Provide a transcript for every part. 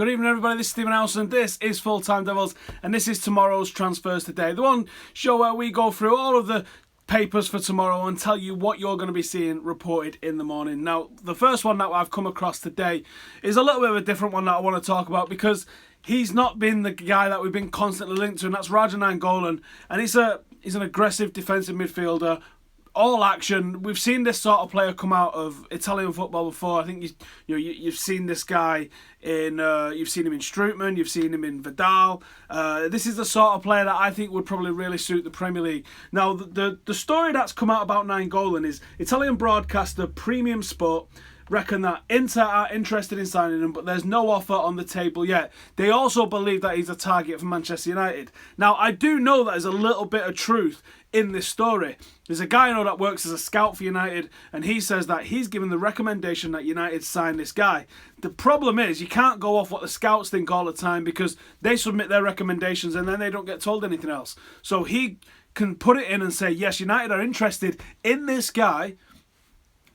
Good evening, everybody. This is Stephen House, and this is Full Time Devils, and this is tomorrow's transfers today. The one show where we go through all of the papers for tomorrow and tell you what you're going to be seeing reported in the morning. Now, the first one that I've come across today is a little bit of a different one that I want to talk about because he's not been the guy that we've been constantly linked to, and that's Nainggolan. And he's an aggressive defensive midfielder. All action. We've seen this sort of player come out of Italian football before. I think you've seen this guy in you've seen him in Strootman, you've seen him in Vidal. This is the sort of player that I think would probably really suit the Premier League. Now, the story that's come out about Nainggolan is Italian broadcaster Premium Sport reckon that Inter are interested in signing him, but there's no offer on the table yet. They also believe that he's a target for Manchester United. Now, I do know that there's a little bit of truth in this story. There's a guy I know that works as a scout for United, and he says that he's given the recommendation that United sign this guy. The problem is you can't go off what the scouts think all the time because they submit their recommendations and then they don't get told anything else. So he can put it in and say, yes, United are interested in this guy,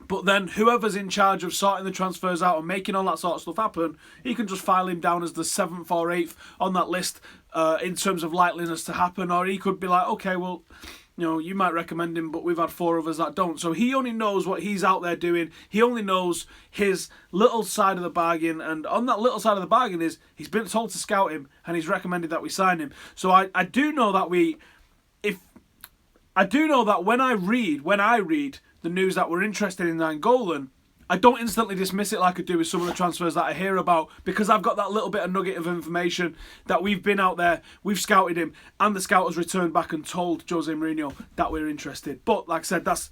but then whoever's in charge of sorting the transfers out and making all that sort of stuff happen, he can just file him down as the 7th or 8th on that list in terms of likeliness to happen. Or he could be like, okay, well, you might recommend him, but we've had 4 others that don't. So he only knows what he's out there doing. He only knows his little side of the bargain. And on that little side of the bargain is he's been told to scout him and he's recommended that we sign him. So I do know that when I read the news that we're interested in Nainggolan, I don't instantly dismiss it like I do with some of the transfers that I hear about, because I've got that little bit of nugget of information that we've been out there, we've scouted him, and the scout has returned back and told Jose Mourinho that we're interested. But like I said, that's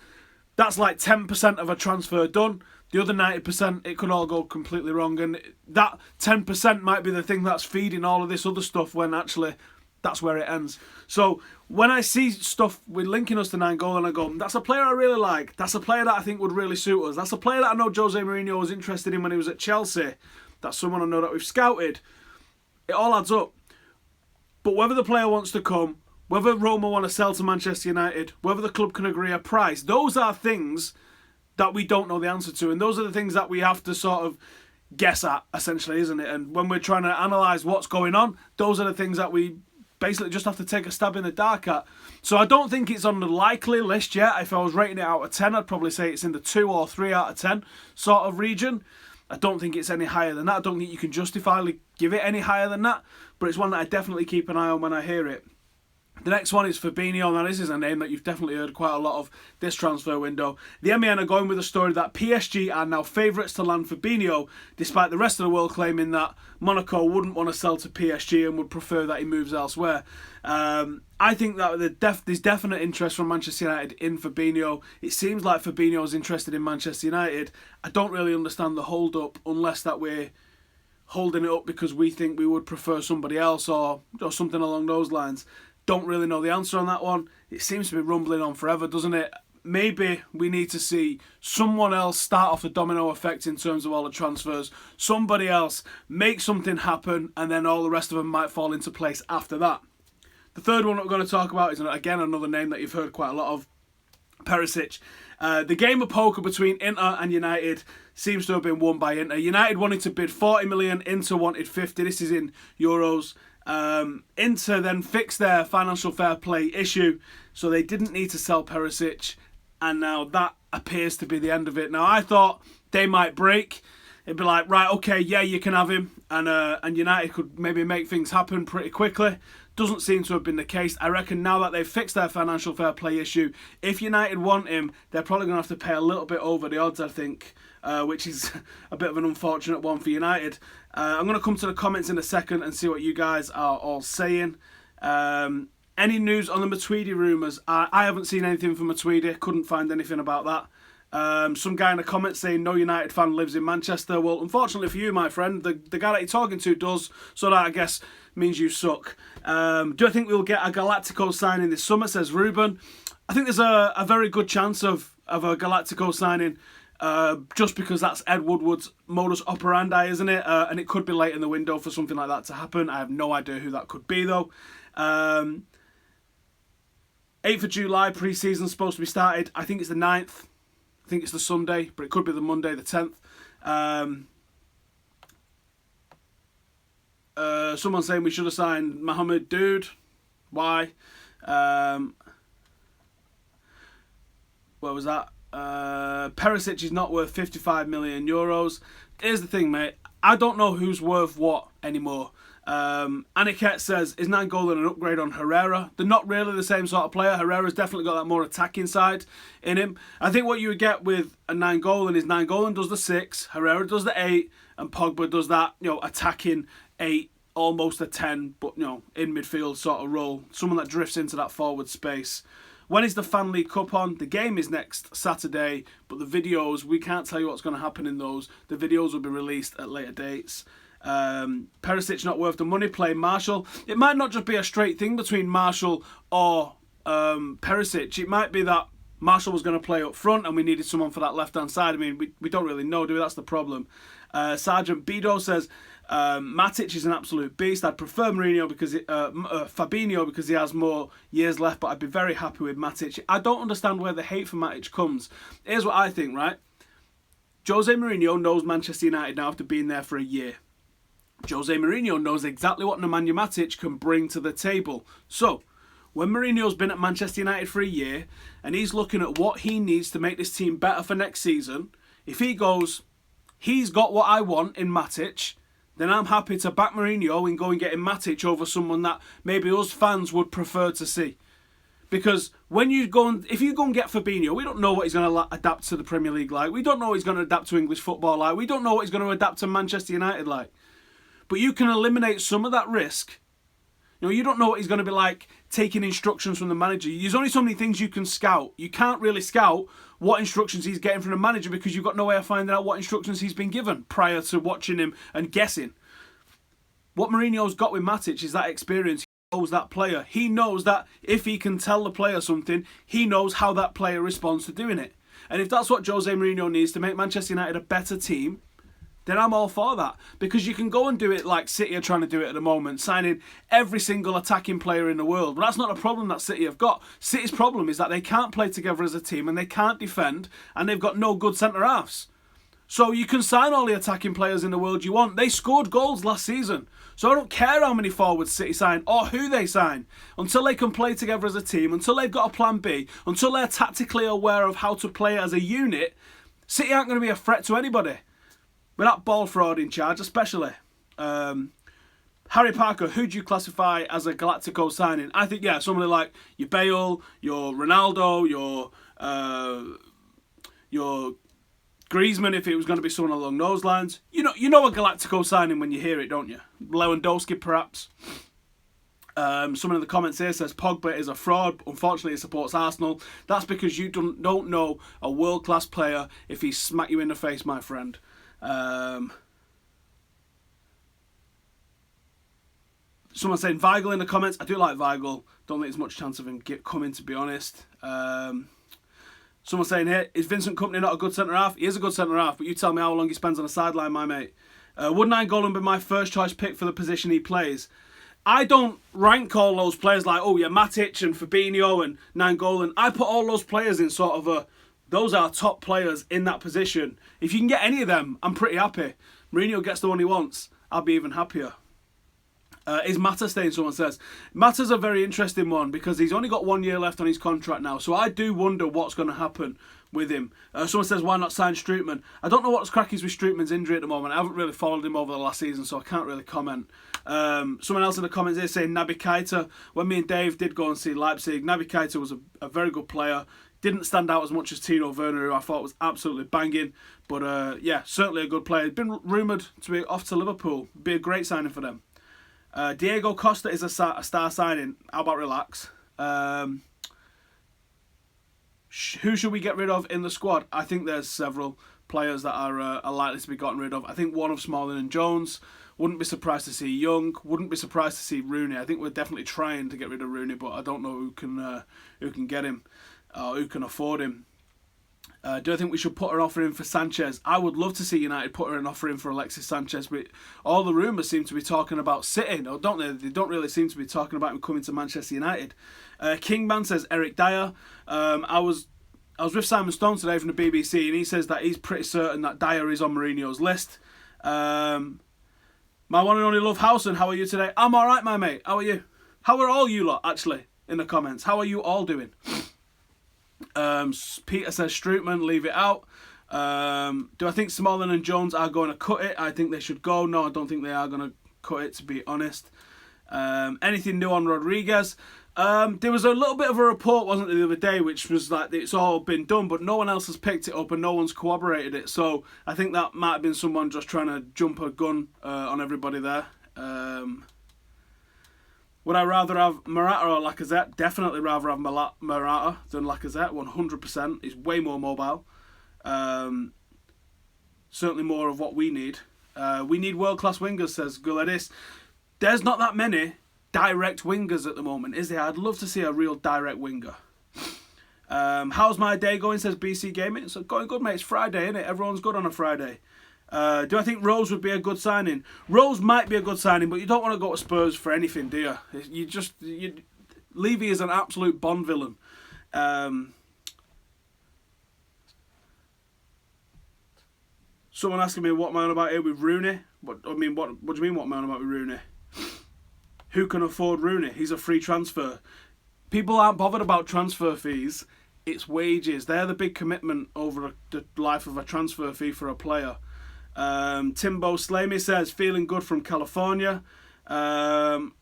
like 10% of a transfer done. The other 90%, it could all go completely wrong, and that 10% might be the thing that's feeding all of this other stuff when actually that's where it ends. So when I see stuff with linking us to Nainggolan, I go, that's a player I really like. That's a player that I think would really suit us. That's a player that I know Jose Mourinho was interested in when he was at Chelsea. That's someone I know that we've scouted. It all adds up. But whether the player wants to come, whether Roma want to sell to Manchester United, whether the club can agree a price, those are things that we don't know the answer to. And those are the things that we have to sort of guess at, essentially, isn't it? And when we're trying to analyse what's going on, those are the things that we basically just have to take a stab in the dark at. So I don't think it's on the likely list yet. If I was rating it out of 10, I'd probably say it's in the 2 or 3 out of 10 sort of region. I don't think it's any higher than that. I don't think you can justifiably give it any higher than that. But it's one that I definitely keep an eye on when I hear it. The next one is Fabinho. Now, this is a name that you've definitely heard quite a lot of this transfer window. The MEN are going with a story that PSG are now favourites to land Fabinho, despite the rest of the world claiming that Monaco wouldn't want to sell to PSG and would prefer that he moves elsewhere. I think that there's definite interest from Manchester United in Fabinho. It seems like Fabinho's interested in Manchester United. I don't really understand the hold-up unless that we're holding it up because we think we would prefer somebody else or something along those lines. Don't really know the answer on that one. It seems to be rumbling on forever, doesn't it? Maybe we need to see someone else start off the domino effect in terms of all the transfers. Somebody else make something happen, and then all the rest of them might fall into place after that. The third one that we're going to talk about is, again, another name that you've heard quite a lot of, Perisic. The game of poker between Inter and United seems to have been won by Inter. United wanted to bid 40 million, Inter wanted 50. This is in euros. Inter then fixed their financial fair play issue, so they didn't need to sell Perisic, and now that appears to be the end of it. Now, I thought they might break. It'd be like, right, okay, yeah, you can have him, and United could maybe make things happen pretty quickly. Doesn't seem to have been the case. I reckon now that they've fixed their financial fair play issue, if United want him, they're probably going to have to pay a little bit over the odds, I think, which is a bit of an unfortunate one for United. I'm going to come to the comments in a second and see what you guys are all saying. Any news on the Matuidi rumours? I haven't seen anything from Matuidi. Couldn't find anything about that. Some guy in the comments saying no United fan lives in Manchester. Well, unfortunately for you, my friend, the guy that you're talking to does, so that I guess means you suck. Do I think we'll get a Galactico signing this summer, says Ruben? I think there's a very good chance of a Galactico signing. Just because that's Ed Woodward's modus operandi, isn't it? And it could be late in the window for something like that to happen. I have no idea who that could be, though. 8th of July, pre-season's supposed to be started. I think it's the 9th. I think it's the Sunday, but it could be the Monday, the 10th. Someone saying we should have signed Mohamed Dude. Why? Where was that? Perisic is not worth 55 million euros. Here's the thing, mate. I don't know who's worth what anymore. Aniket says, is Nainggolan an upgrade on Herrera? They're not really the same sort of player. Herrera's definitely got that more attacking side in him. I think what you would get with a Nainggolan is Nainggolan does the 6, Herrera does the 8, and Pogba does that, attacking 8, almost a 10, but, in midfield sort of role. Someone that drifts into that forward space. When is the Fan League Cup on? The game is next Saturday, but the videos, we can't tell you what's going to happen in those. The videos will be released at later dates. Perisic not worth the money, playing Marshall. It might not just be a straight thing between Marshall or Perisic. It might be that Marshall was going to play up front and we needed someone for that left-hand side. I mean, we don't really know, do we? That's the problem. Sergeant Bido says, Matic is an absolute beast. I'd prefer Fabinho because he has more years left, but I'd be very happy with Matic. I don't understand where the hate for Matic comes. Here's what I think, right? Jose Mourinho knows Manchester United now after being there for a year. Jose Mourinho knows exactly what Nemanja Matic can bring to the table. So, when Mourinho's been at Manchester United for a year and he's looking at what he needs to make this team better for next season, if he goes, he's got what I want in Matic, then I'm happy to back Mourinho and go and get him Matic over someone that maybe us fans would prefer to see. Because if you go and get Fabinho, we don't know what he's going to adapt to the Premier League like. We don't know what he's going to adapt to English football like. We don't know what he's going to adapt to Manchester United like. But you can eliminate some of that risk. You don't know what he's going to be like taking instructions from the manager. There's only so many things you can scout. You can't really scout what instructions he's getting from the manager because you've got no way of finding out what instructions he's been given prior to watching him and guessing. What Mourinho's got with Matic is that experience. He knows that player. He knows that if he can tell the player something, he knows how that player responds to doing it. And if that's what Jose Mourinho needs to make Manchester United a better team, then I'm all for that. Because you can go and do it like City are trying to do it at the moment, signing every single attacking player in the world. But that's not a problem that City have got. City's problem is that they can't play together as a team and they can't defend and they've got no good centre-halves. So you can sign all the attacking players in the world you want. They scored goals last season. So I don't care how many forwards City sign or who they sign. Until they can play together as a team, until they've got a plan B, until they're tactically aware of how to play as a unit, City aren't going to be a threat to anybody. With that ball fraud in charge, especially. Harry Parker, who do you classify as a Galactico signing? I think, somebody like your Bale, your Ronaldo, your Griezmann, if it was going to be someone along those lines. You know a Galactico signing when you hear it, don't you? Lewandowski, perhaps. Someone in the comments here says Pogba is a fraud. Unfortunately, he supports Arsenal. That's because you don't know a world-class player if he smack you in the face, my friend. Someone saying Weigl in the comments. I do like Weigl. Don't think there's much chance of him coming, to be honest. Someone saying here, is Vincent Kompany not a good centre-half? He is a good centre-half, but you tell me how long he spends on the sideline, my mate. Would Nainggolan be my first choice pick for the position he plays? I don't rank all those players like, Matic and Fabinho and Nainggolan. I put all those players in sort of those are top players in that position. If you can get any of them, I'm pretty happy. Mourinho gets the one he wants, I'll be even happier. Is Mata staying, someone says. Mata's a very interesting one because he's only got 1 year left on his contract now. So I do wonder what's going to happen with him. Someone says, why not sign Strootman? I don't know what's crack is with Strootman's injury at the moment. I haven't really followed him over the last season, so I can't really comment. Someone else in the comments here saying Naby Keita. When me and Dave did go and see Leipzig, Naby Keita was a very good player. Didn't stand out as much as Tino Werner, who I thought was absolutely banging. But certainly a good player. He's been rumoured to be off to Liverpool. Be a great signing for them. Diego Costa is a star signing. How about relax? Who should we get rid of in the squad? I think there's several players that are likely to be gotten rid of. I think one of Smalling and Jones. Wouldn't be surprised to see Young. Wouldn't be surprised to see Rooney. I think we're definitely trying to get rid of Rooney, but I don't know who can get him. Who can afford him. Do I think we should put an offer in for Sanchez? I would love to see United put an offer in for Alexis Sanchez, but all the rumours seem to be talking about City, don't they? They don't really seem to be talking about him coming to Manchester United. Kingman says Eric Dyer. I was with Simon Stone today from the BBC, and he says that he's pretty certain that Dyer is on Mourinho's list. My one and only Love Housen, how are you today? I'm alright, my mate. How are you? How are all you lot, actually, in the comments? How are you all doing? Peter says, Strootman, leave it out. Do I think Smalling and Jones are going to cut it? I think they should go. No, I don't think they are going to cut it, to be honest. Anything new on Rodriguez? There was a little bit of a report, wasn't there, the other day, which was like it's all been done, but no one else has picked it up and no one's corroborated it. So I think that might have been someone just trying to jump a gun on everybody there. Would I rather have Morata or Lacazette? Definitely rather have Morata than Lacazette, 100%. He's way more mobile. Certainly more of what we need. We need world-class wingers, says Guladis. There's not that many direct wingers at the moment, is there? I'd love to see a real direct winger. How's my day going, says BC Gaming. It's going good, mate. It's Friday, isn't it? Everyone's good on a Friday. Do I think Rose would be a good signing? Rose might be a good signing, but you don't want to go to Spurs for anything, do you? Levy is an absolute Bond villain. Someone asking me what am I on about here with Rooney? What do you mean what am I on about with Rooney? Who can afford Rooney? He's a free transfer. People aren't bothered about transfer fees. It's wages. They're the big commitment over the life of a transfer fee for a player. Timbo Slamey says, feeling good from California. To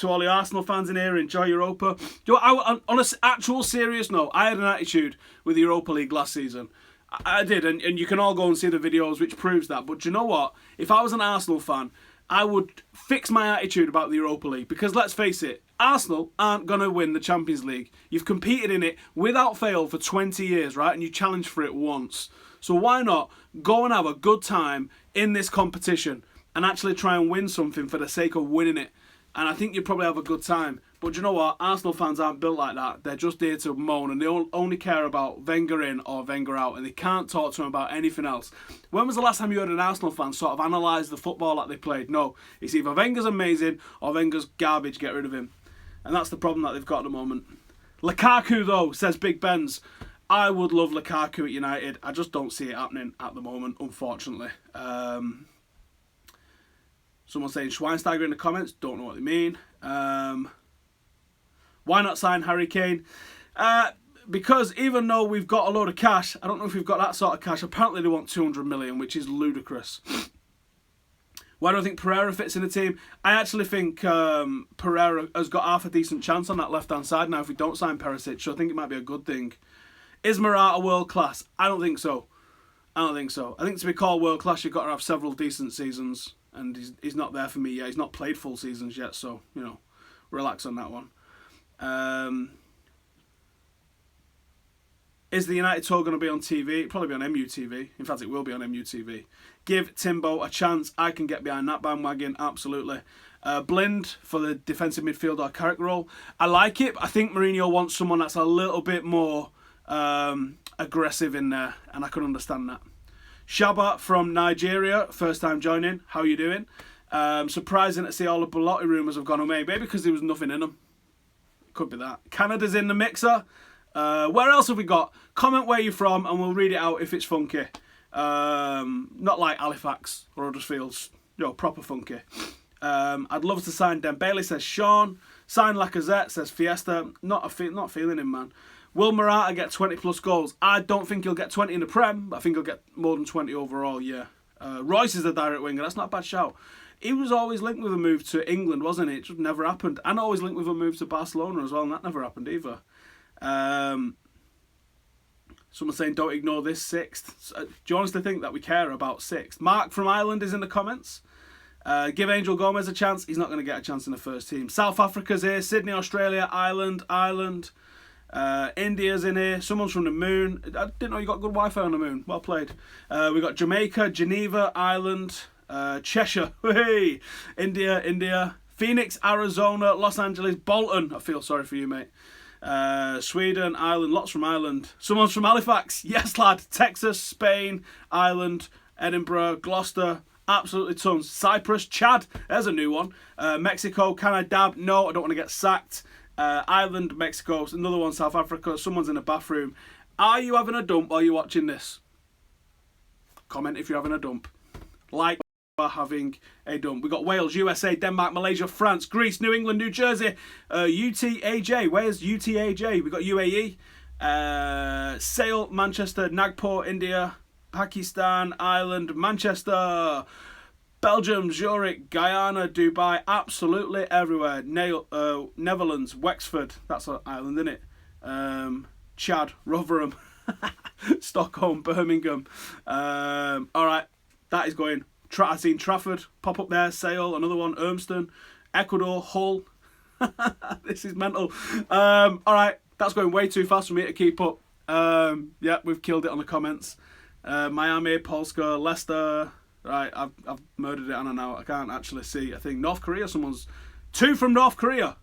all the Arsenal fans in here, enjoy Europa. On an actual serious note, I had an attitude with the Europa League last season. I did, and you can all go and see the videos which proves that. But do you know what? If I was an Arsenal fan, I would fix my attitude about the Europa League, because let's face it, Arsenal aren't going to win the Champions League. You've competed in it without fail for 20 years, right? And you challenged for it once. So why not go and have a good time in this competition and actually try and win something for the sake of winning it? And I think you'd probably have a good time. But you know what? Arsenal fans aren't built like that. They're just there to moan, and they only care about Wenger in or Wenger out, and they can't talk to them about anything else. When was the last time you heard an Arsenal fan sort of analyse the football that they played? No. It's either Wenger's amazing or Wenger's garbage, get rid of him. And that's the problem that they've got at the moment. Lukaku, though, says Big Benz. I would love Lukaku at United. I just don't see it happening at the moment, unfortunately. Someone saying Schweinsteiger in the comments. Don't know what they mean. Why not sign Harry Kane? Because even though we've got a load of cash, I don't know if we've got that sort of cash. Apparently they want 200 million, which is ludicrous. Why do I think Pereira fits in the team? I actually think Pereira has got half a decent chance on that left-hand side now if we don't sign Perisic, so I think it might be a good thing. Is Morata world-class? I don't think so. I think to be called world-class, you've got to have several decent seasons, and he's not there for me yet. He's not played full seasons yet, so, relax on that one. Is the United tour going to be on TV? It'll probably be on MUTV. In fact, it will be on MUTV. Give Timbo a chance. I can get behind that bandwagon, absolutely. Blind for the defensive midfield or Carrick role. I like it. I think Mourinho wants someone that's a little bit more aggressive in there, and I can understand that. Shaba from Nigeria, first time joining. How you doing? Surprising to see all the Belotti rumours have gone away. Maybe because there was nothing in them. Could be that. Canada's in the mixer. Where else have we got? Comment where you're from and we'll read it out if it's funky. Not like Halifax or Huddersfield's, proper funky. I'd love to sign Dembele, says Sean. Sign Lacazette, says Fiesta. Not feeling him, man. Will Morata get 20 plus goals? I don't think he'll get 20 in the Prem, but I think he'll get more than 20 overall, yeah. Royce is the direct winger. That's not a bad shout. He was always linked with a move to England, wasn't it? It just never happened. And always linked with a move to Barcelona as well, and that never happened either. Someone saying, don't ignore this sixth. Do you honestly think that we care about sixth? Mark from Ireland is in the comments. Give Angel Gomez a chance. He's not going to get a chance in the first team. South Africa's here. Sydney, Australia, Ireland. India's in here. Someone's from the moon. I didn't know you got good Wi-Fi on the moon. Well played. We got Jamaica, Geneva, Ireland, Cheshire. Hey, India. Phoenix, Arizona, Los Angeles, Bolton. I feel sorry for you, mate. Sweden, Ireland, lots from Ireland. Someone's from Halifax. Yes, lad. Texas, Spain, Ireland, Edinburgh, Gloucester. Absolutely tons. Cyprus, Chad. There's a new one. Mexico, can I dab? No, I don't want to get sacked. Ireland, Mexico, another one, South Africa. Someone's in a bathroom. Are you having a dump while you're watching this? Comment if you're having a dump. Like. are having a dump. We've got Wales, USA, Denmark, Malaysia, France, Greece, New England, New Jersey, UTAJ. Where's UTAJ? We've got UAE, Sale, Manchester, Nagpur, India, Pakistan, Ireland, Manchester, Belgium, Zurich, Guyana, Dubai, absolutely everywhere. Netherlands, Wexford, that's an island, isn't it? Chad, Rotherham, Stockholm, Birmingham. Alright, that is going. I've seen Trafford pop up there, Sale, another one, Urmston, Ecuador, Hull. This is mental. Alright, that's going way too fast for me to keep up. Yeah, we've killed it on the comments. Miami, Polska, Leicester. Right, I've murdered it, and now I can't actually see. I think North Korea, someone's 2 from North Korea.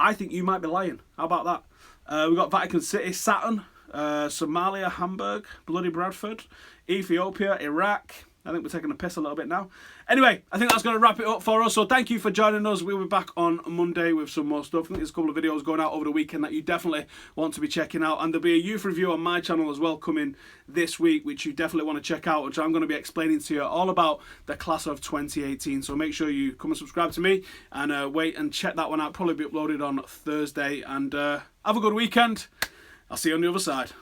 I think you might be lying. How about that? We've got Vatican City, Saturn, Somalia, Hamburg, bloody Bradford, Ethiopia, Iraq. I think we're taking a piss a little bit now. Anyway, I think that's going to wrap it up for us. So thank you for joining us. We'll be back on Monday with some more stuff. I think there's a couple of videos going out over the weekend that you definitely want to be checking out. And there'll be a youth review on my channel as well coming this week, which you definitely want to check out, which I'm going to be explaining to you all about the class of 2018. So make sure you come and subscribe to me and wait and check that one out. Probably be uploaded on Thursday. And have a good weekend. I'll see you on the other side.